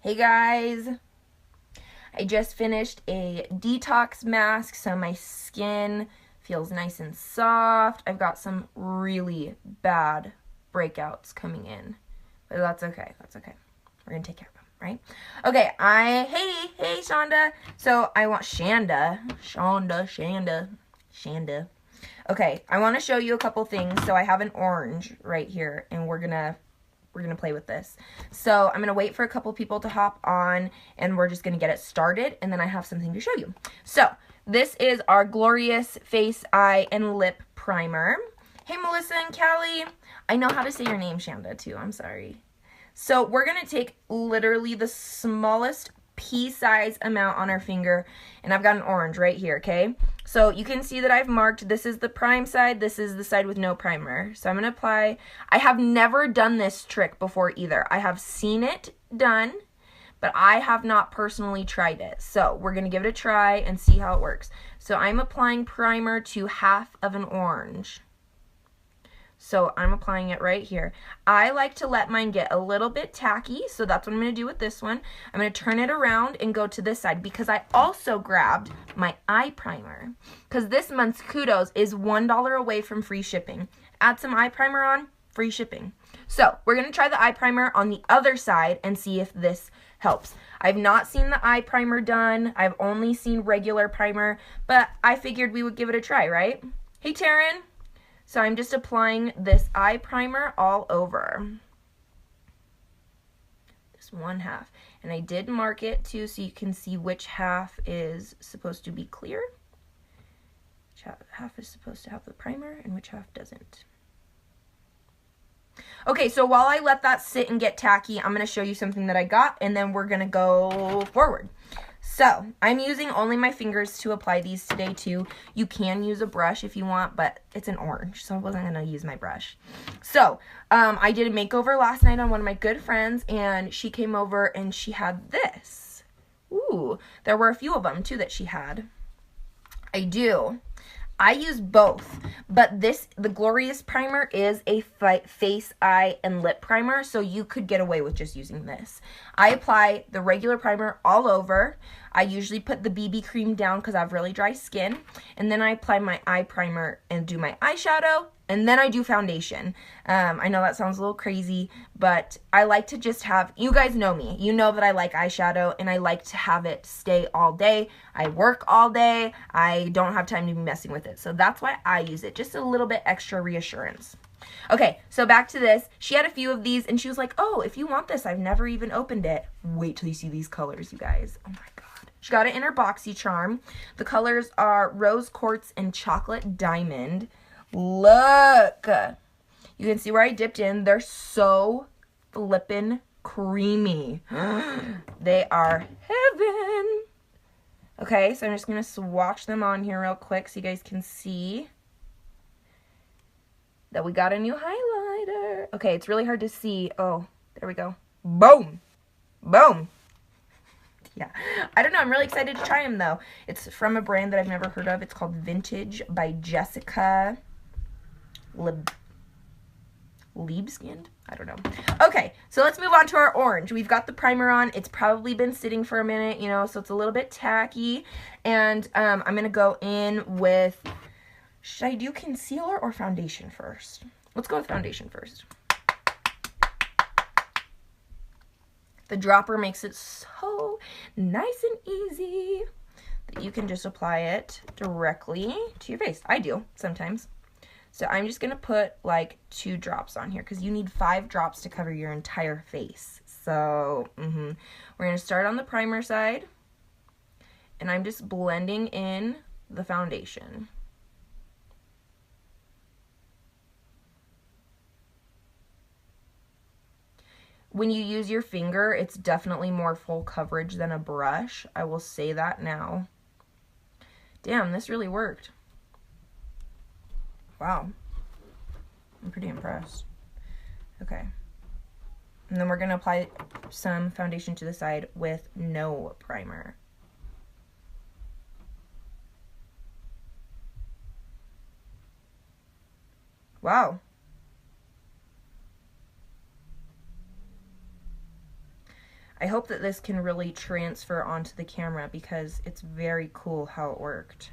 Hey guys, I just finished a detox mask, so my skin feels nice and soft. I've got some really bad breakouts coming in, but that's okay. That's okay. We're gonna take care of them, right? Okay. Hey, Shonda. So I want Shanda. Okay, I want to show you a couple things. So I have an orange right here, and we're gonna play with this. So I'm gonna wait for a couple people to hop on, and we're just gonna get it started, and then I have something to show you. So this is our Glorious Face, Eye, and Lip Primer. Hey, Melissa and Callie. I know how to say your name, Shanda, too. I'm sorry. So we're gonna take literally the smallest pea-size amount on our finger, and I've got an orange right here, okay? So you can see that I've marked, this is the prime side, this is the side with no primer. So I'm going to apply, I have never done this trick before either. I have seen it done, but I have not personally tried it. So we're going to give it a try and see how it works. So I'm applying primer to half of an orange. So I'm applying it right here. I like to let mine get a little bit tacky, so that's what I'm going to do with this one. I'm going to turn it around and go to this side because I also grabbed my eye primer because this month's Kudos is $1 away from free shipping. Add some eye primer on, free shipping. So we're going to try the eye primer on the other side and see if this helps. I've not seen the eye primer done. I've only seen regular primer, but I figured we would give it a try, right? Hey, Taryn. So I'm just applying this eye primer all over. This one half. And I did mark it too so you can see which half is supposed to be clear. Which half is supposed to have the primer and which half doesn't. Okay, so while I let that sit and get tacky, I'm going to show you something that I got and then we're going to go forward. So, I'm using only my fingers to apply these today too. You can use a brush if you want, but it's an orange, so I wasn't going to use my brush. So, I did a makeover last night on one of my good friends, and she came over and she had this. Ooh, there were a few of them too that she had. I use both, but the Glorious Primer is a face, eye, and lip primer, so you could get away with just using this. I apply the regular primer all over. I usually put the BB cream down because I have really dry skin, and then I apply my eye primer and do my eyeshadow, and then I do foundation. I know that sounds a little crazy, but I like to just have, you guys know me. You know that I like eyeshadow, and I like to have it stay all day. I work all day. I don't have time to be messing with it. So that's why I use it. Just a little bit extra reassurance. Okay, so back to this. She had a few of these, and she was like, oh, if you want this, I've never even opened it. Wait till you see these colors, you guys. Oh, my God. She got it in her BoxyCharm. The colors are Rose Quartz and Chocolate Diamond. Look, you can see where I dipped in. They're so flippin' creamy. They are heaven. Okay, so I'm just going to swatch them on here real quick so you guys can see that we got a new highlighter. Okay, it's really hard to see. Oh, there we go. Boom. Boom. Yeah, I don't know. I'm really excited to try them, though. It's from a brand that I've never heard of. It's called Vintage by Jessica Liebskind? I don't know. Okay, so let's move on to our orange. We've got the primer on. It's probably been sitting for a minute, you know, so it's a little bit tacky. And I'm going to go in with, should I do concealer or foundation first? Let's go with foundation first. The dropper makes it so nice and easy that you can just apply it directly to your face. I do sometimes. So I'm just going to put like 2 drops on here because you need 5 drops to cover your entire face. So we're going to start on the primer side, and I'm just blending in the foundation. When you use your finger, it's definitely more full coverage than a brush. I will say that now. Damn, this really worked. Wow. I'm pretty impressed. Okay. And then we're going to apply some foundation to the side with no primer. Wow. I hope that this can really transfer onto the camera because it's very cool how it worked.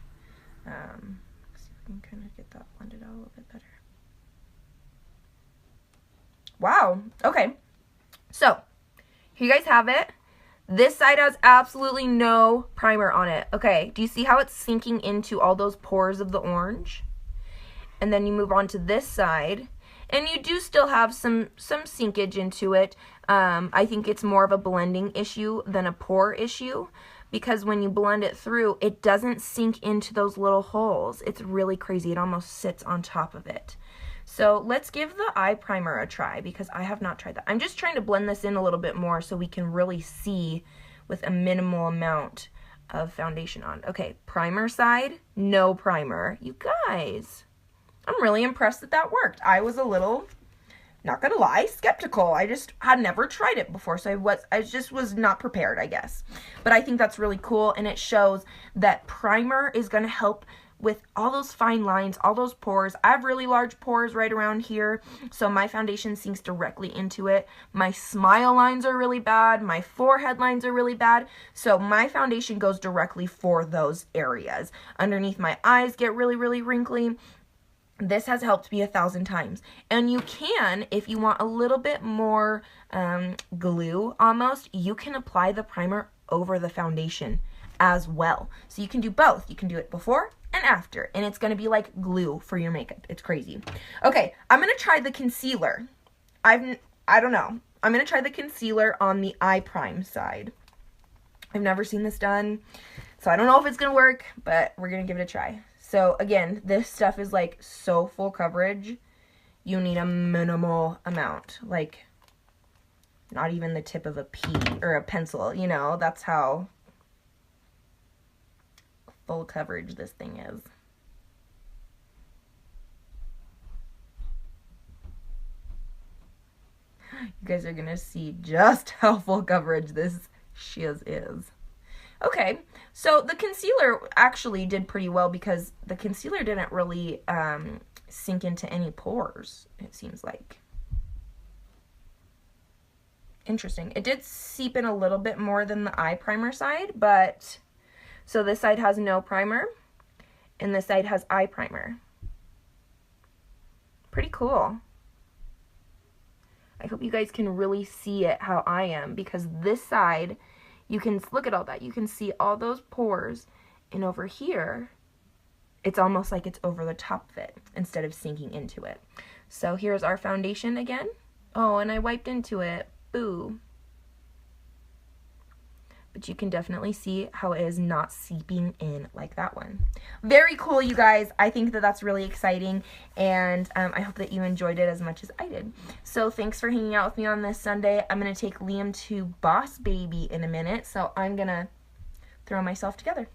Let's see if we can kind of get that blended out a little bit better. Wow. Okay. So, here you guys have it. This side has absolutely no primer on it. Okay, do you see how it's sinking into all those pores of the orange? And then you move on to this side, and you do still have some sinkage into it. I think it's more of a blending issue than a pore issue, because when you blend it through, it doesn't sink into those little holes. It's really crazy. It almost sits on top of it. So let's give the eye primer a try, because I have not tried that. I'm just trying to blend this in a little bit more so we can really see with a minimal amount of foundation on. Okay, primer side, no primer. You guys, I'm really impressed that that worked. I was a little, not gonna lie, skeptical. I just had never tried it before, so I just was not prepared, I guess. But I think that's really cool, and it shows that primer is gonna help with all those fine lines, all those pores. I have really large pores right around here, so my foundation sinks directly into it. My smile lines are really bad. My forehead lines are really bad. So my foundation goes directly for those areas. Underneath my eyes get really, really wrinkly. This has helped me 1,000 times. And you can, if you want a little bit more glue almost, you can apply the primer over the foundation as well. So you can do both. You can do it before and after, and it's going to be like glue for your makeup. It's crazy. Okay, I'm going to try the concealer. I don't know. I'm going to try the concealer on the eye prime side. I've never seen this done, so I don't know if it's going to work, but we're going to give it a try. So again, this stuff is like so full coverage. You need a minimal amount, like not even the tip of a pea or a pencil, you know, that's how full coverage this thing is. You guys are gonna see just how full coverage this shiz is. Okay, so the concealer actually did pretty well because the concealer didn't really sink into any pores, it seems like. Interesting. It did seep in a little bit more than the eye primer side, but so this side has no primer, and this side has eye primer. Pretty cool. I hope you guys can really see it how I am, because this side, you can look at all that. You can see all those pores, and over here, it's almost like it's over the top of it instead of sinking into it. So here's our foundation again. Oh, and I wiped into it. Boo. But you can definitely see how it is not seeping in like that one. Very cool, you guys. I think that that's really exciting, and I hope that you enjoyed it as much as I did. So thanks for hanging out with me on this Sunday. I'm going to take Liam to Boss Baby in a minute, so I'm going to throw myself together.